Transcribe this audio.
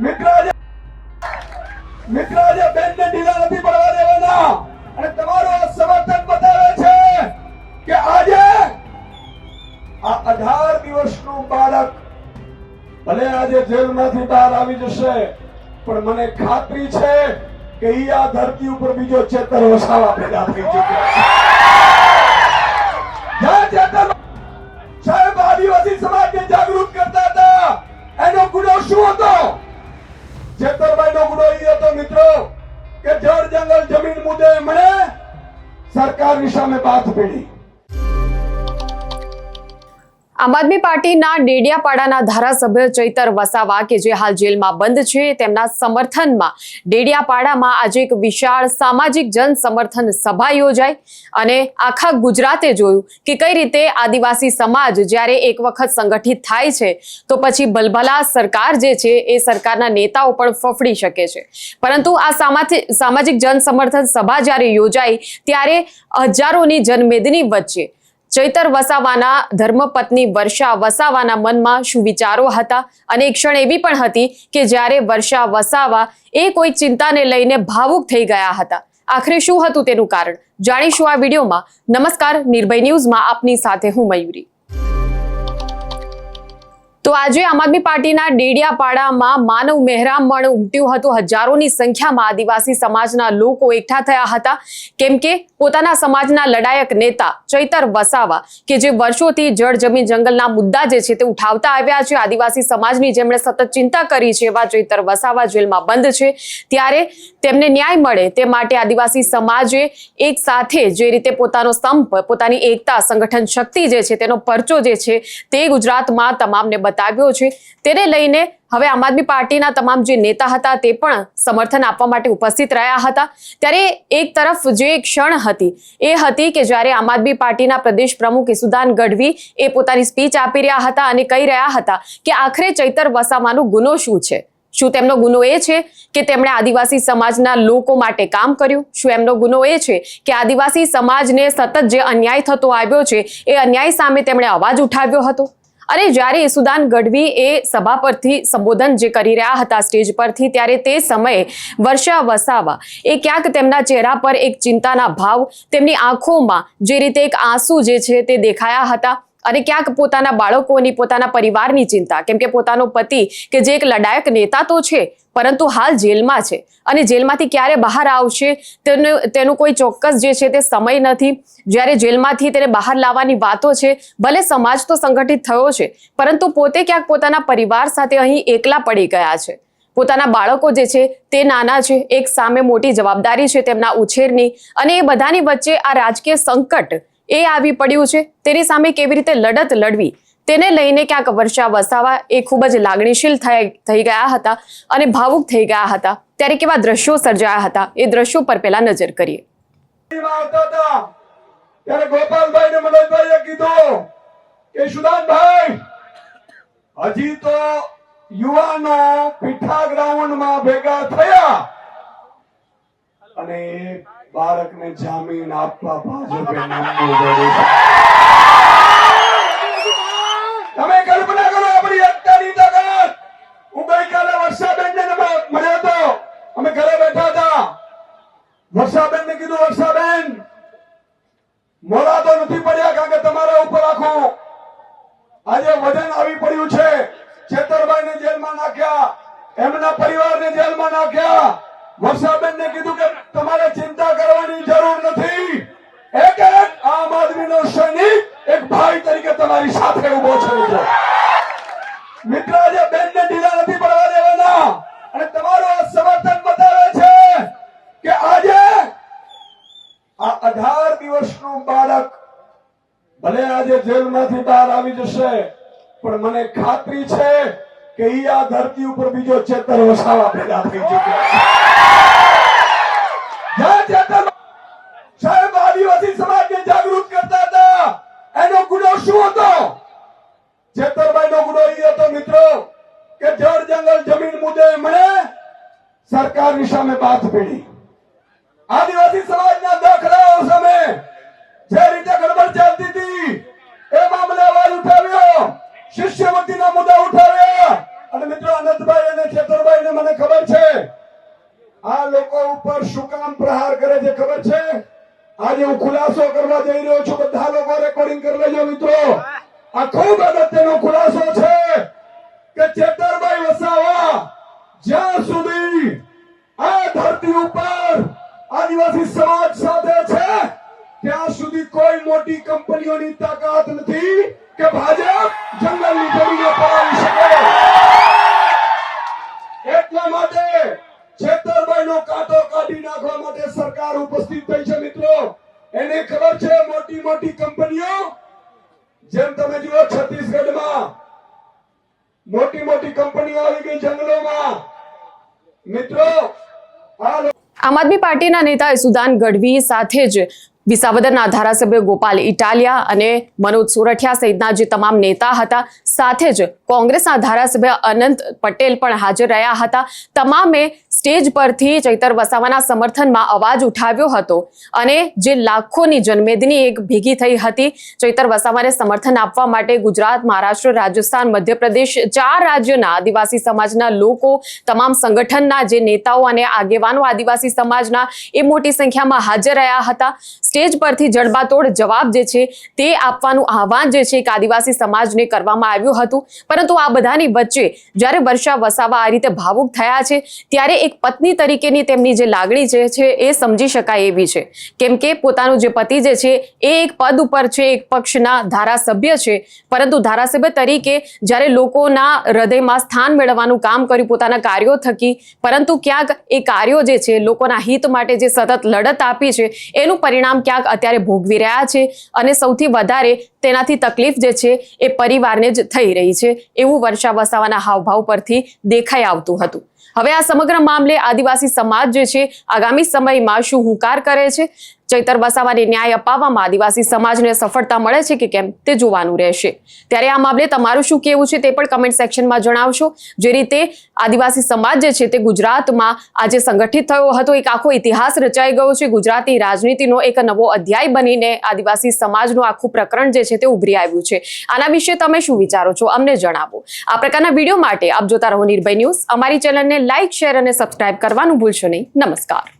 મિત્ર આજે બેનને ઢીલા નથી પડવા દેવાના અને તમારું સમર્થન બતાવે છે કે આજે આ 18 દિવસનું બાળક ભલે આજે જેલમાંથી બહાર આવી જશે પણ મને ખાતરી છે કે આ ધરતી ઉપર બીજો ચેતર વસાવા પેદા થઈ ચૂક્યો છે। સાહેબ આદિવાસી સમાજને જાગૃત કરતા હતા એનો ગુનો શું હતો? ચેતરભાઈ નો ગુનો એ હતો મિત્રો કે જળ જંગલ જમીન મુદ્દે એમણે સરકારની સામે બાથ પીડી। આમ આદમી પાર્ટીના ડેડિયાપાડાના ધારાસભ્ય ચૈતર વસાવા કે જે હાલ જેલમાં બંધ છે તેમના સમર્થનમાં ડેડિયાપાડામાં આજે એક વિશાળ સામાજિક જન સમર્થન સભા યોજાઈ અને આખા ગુજરાતે જોયું કે કઈ રીતે આદિવાસી સમાજ જ્યારે એક વખત સંગઠિત થાય છે તો પછી ભલભલા સરકાર જે છે એ સરકારના નેતાઓ પણ ફફડી શકે છે, પરંતુ આ સામાજિક જન સમર્થન સભા જ્યારે યોજાઈ ત્યારે હજારોની જનમેદની વચ્ચે ચૈતર વસાવાના ધર્મપત્ની વર્ષા વસાવાના મનમાં શું વિચારો હતા અને એક ક્ષણ એવી પણ હતી કે જ્યારે વર્ષા વસાવા એ કોઈ ચિંતાને લઈને ભાવુક થઈ ગયા હતા। આખરે શું હતું તેનું કારણ જાણીશું આ વિડીયોમાં। નમસ્કાર, નિર્ભય ન્યૂઝમાં આપની સાથે હું મયુરી। તો આજે આમ આદમી પાર્ટીના ડેડિયાપાડામાં માનવ મહેરામણ ઉમટ્યું હતું। હજારોની સંખ્યામાં આદિવાસી સમાજના લોકો એકઠા થયા હતા, કેમ કે પોતાના સમાજના લડાયક નેતા ચૈતર વસાવા કે જે વર્ષોથી જળ જમીન જંગલના મુદ્દા જે છે તે ઉઠાવતા આવ્યા છે, આદિવાસી સમાજની જેમણે સતત ચિંતા કરી છે એવા ચૈતર વસાવા જેલમાં બંધ છે, ત્યારે તેમને ન્યાય મળે તે માટે આદિવાસી સમાજે એક સાથે જે રીતે પોતાનો સ્તંભ, પોતાની એકતા, સંગઠન શક્તિ જે છે તેનો પરચો જે છે તે ગુજરાતમાં તમામને બતાવ્યો છે। તેને લઈને હવે આમ આદમી પાર્ટીના તમામ જે નેતા હતા તે પણ સમર્થન આપવા માટે ઉપસ્થિત રહ્યા હતા। ત્યારે એક તરફ જે ક્ષણ હતી એ હતી કે જ્યારે આમ આદમી પાર્ટીના પ્રદેશ પ્રમુખ ઈસુદાન ગઢવી એ પોતાની સ્પીચ આપી રહ્યા હતા અને કહી રહ્યા હતા કે આખરે ચૈતર વસાવાનો ગુનો શું છે? શું તેમનો ગુનો એ છે કે તેમણે આદિવાસી સમાજના લોકો માટે કામ કર્યું? શું એમનો ગુનો એ છે કે આદિવાસી સમાજને સતત જે અન્યાય થતો આવ્યો છે એ અન્યાય સામે તેમણે અવાજ ઉઠાવ્યો હતો? અને જ્યારે ઈસુદાન ગઢવી એ સભા પરથી સંબોધન જે કરી રહ્યા હતા સ્ટેજ પરથી, ત્યારે તે સમયે વર્ષા વસાવા એ ક્યાંક તેમના ચહેરા પર એક ચિંતાના ભાવ, તેમની આંખોમાં જે રીતે એક આંસુ જે છે તે દેખાયા હતા અને ક્યાંક પોતાના બાળકોની, પોતાના પરિવારની ચિંતા, કેમ કે પોતાનો પતિ કે જે એક લડાયક નેતા તો છે પરંતુ હાલ જેલમાં છે અને જેલમાંથી ક્યારે બહાર આવશે તેનું કોઈ ચોક્કસ જે છે તે સમય નથી। જ્યારે જેલમાંથી તેને બહાર લાવવાની વાતો છે, ભલે સમાજ તો સંગઠિત થયો છે પરંતુ પોતે ક્યાંક પોતાના પરિવાર સાથે અહીં એકલા પડી ગયા છે। પોતાના બાળકો જે છે તે નાના છે, એક સામે મોટી જવાબદારી છે તેમના ઉછેરની, અને એ બધાની વચ્ચે આ રાજકીય સંકટ એ આવી પડ્યું છે। તેની સામે કેવી રીતે લડત લડવી તેને લઈને ક્યાંક વર્ષા વસાવા એ ખૂબ જ લાગણીશીલ થઈ ગયા હતા અને ભાવુક થઈ ગયા હતા। ત્યારે કેવા દ્રશ્યો સર્જાયા હતા એ દ્રશ્યો પર પહેલા નજર કરીએ। ત્યારે ગોપાલભાઈ ને મનોજભાઈએ કીધું કે સુદાનભાઈ હજી તો યુવાનો પીઠા ગ્રાઉન્ડમાં ભેગા થયા અને બાળકને જામીન આપવા ભાજપે નામવું પડ્યું। તમે કલ્પના કરો આપણી એકતાની તાકાત। હું ગઈકાલે વર્ષાબેનને મળ્યો હતો, અમે ઘરે બેઠા હતા। વર્ષાબેનને કીધું, વર્ષાબેન મોડા તો નથી પડ્યા કારણ કે તમારા ઉપર આખું આજે વજન આવી પડ્યું છે। ચેતરભાઈને જેલમાં નાખ્યા, એમના પરિવારને જેલમાં નાખ્યા। વર્ષાબેનને કીધું કે તમારે ચિંતા કરવાની જરૂર નથી, એક એક આમ આદમીનો સૈનિક એક ભાઈ તરીકે તમારી સાથે ઉભો છે। મિત્ર આજે બેનને ઢીલા નથી પડવા દેવાના અને તમારું સમર્થન બતાવે છે કે આજે આ 18 દિવસનું બાળક ભલે આજે જેલમાંથી બહાર આવી જશે પણ મને ખાતરી છે કે આ ધરતી ઉપર બીજો ચેતર વસાવા પેદા થઈ ચૂક્યો છે। સાહેબ આદિવાસી સમાજને જાગૃત કરતા હતા એનો ગુનો શું હતો? ચેતરભાઈ નો ગુનો એ હતો મિત્રો કે જળ જંગલ જમીન મુદ્દે એમણે સરકારની સામે બાથ પીડી। આદિવાસી સમાજના દાખલાઓ સામે જે રીતે ગડબડ ચાલતી હતી એ મામલે અવાજ ઉઠાવ્યો, શિષ્યવૃત્તિના મુદ્દા ઉઠાવ્યા અને મિત્રો અનંતભાઈ અને ચેતરભાઈને આ લોકો ઉપર શું કામ પ્રહાર કરે છે ખબર છે? આજે હું ખુલાસો કરવા જઈ રહ્યો છું, બધા લોકો રેકોર્ડિંગ કરી લેજો મિત્રો. આ ખૂબ અગત્યનો ખુલાસો છે કે ચેતરભાઈ વસાવા જ્યાં સુધી આ ધરતી ઉપર આદિવાસી સમાજ સાથે છે ત્યાં સુધી કોઈ મોટી કંપનીઓની તાકાત નથી કે ભાજપ જંગલની જમીને પડાવી શકે. એટલા માટે છેતરભાઈનો કાંટો કાઢી નાખવા માટે સરકાર ઉપસ્થિત થઈ છે મિત્રો. એને ખબર છે મોટી મોટી કંપનીઓ, જેમ તમે જુઓ છત્તીસગઢમાં મોટી મોટી કંપનીઓ આવી ગઈ જંગલોમાં મિત્રો. આમ આદમી પાર્ટીના નેતા સુદાન ગઢવી સાથે જ વિસાવદરના ધારાસભ્ય ગોપાલ ઇટાલિયા અને મનોજ સોરઠિયા સહિતના જે તમામ નેતા હતા, સાથે જ કોંગ્રેસના ધારાસભ્ય અનંત પટેલ પણ હાજર રહ્યા હતા. તમામે સ્ટેજ પરથી ચૈતર વસાવાના સમર્થનમાં અવાજ ઉઠાવ્યો હતો અને જે લાખોની જનમેદની એક ભેગી થઈ હતી ચૈતર વસાવાને સમર્થન આપવા માટે ગુજરાત, મહારાષ્ટ્ર, રાજસ્થાન, મધ્યપ્રદેશ 4 રાજ્યોના આદિવાસી સમાજના લોકો, તમામ સંગઠનના જે નેતાઓ અને આગેવાનો આદિવાસી સમાજના એ મોટી સંખ્યામાં હાજર રહ્યા હતા. સ્ટેજ પરથી જડબાતોડ જવાબ જે છે તે આપવાનું આહવાન જે છે એક આદિવાસી સમાજને કરવામાં આવ્યું હતું. પરંતુ આ બધાની વચ્ચે જ્યારે વર્ષા વસાવા આ રીતે ભાવુક થયા છે ત્યારે એક પત્ની તરીકેની તેમની જે લાગણી જે છે એ સમજી શકાય એવી છે. કેમ કે પોતાનું જે પતિ જે છે એ એક પદ ઉપર છે, એક પક્ષના ધારાસભ્ય છે, પરંતુ ધારાસભ્ય તરીકે જ્યારે લોકોના હૃદયમાં સ્થાન મેળવવાનું કામ કર્યું પોતાના કાર્યો થકી, પરંતુ ક્યાંક એ કાર્યો જે છે લોકોના હિત માટે જે સતત લડત આપી છે એનું પરિણામ ક્યાંક અત્યારે ભોગવી રહ્યા છે અને સૌથી વધારે તેનાથી તકલીફ જે છે એ પરિવારને જ થઈ રહી છે એવું વર્ષા વસાવાના હાવભાવ પરથી દેખાઈ આવતું હતું. હવે આ સમગ્ર મામલે આદિવાસી સમાજ જે છે આગામી સમયમાં શું હુંકાર કરે છે? ચૈતર વસાવાને ન્યાય અપાવવામાં આદિવાસી સમાજને સફળતા મળે છે કે કેમ તે જોવાનું રહેશે. ત્યારે આ મામલે તમારું શું કહેવું છે તે પણ કમેન્ટ સેક્શનમાં જણાવશો. જે રીતે આદિવાસી સમાજ જે છે તે ગુજરાતમાં આજે સંગઠિત થયો હતો, એક આખો ઇતિહાસ રચાઈ ગયો છે. ગુજરાતી રાજનીતિનો એક નવો અધ્યાય બનીને આદિવાસી સમાજનું આખું પ્રકરણ જે છે તે ઉભરી આવ્યું છે. આના વિશે તમે શું વિચારો છો અમને જણાવો. આ પ્રકારના વિડીયો માટે આપ જોતા રહો નિર્ભય ન્યૂઝ. અમારી ચેનલને લાઇક, શેર અને સબસ્ક્રાઇબ કરવાનું ભૂલશો નહીં. નમસ્કાર.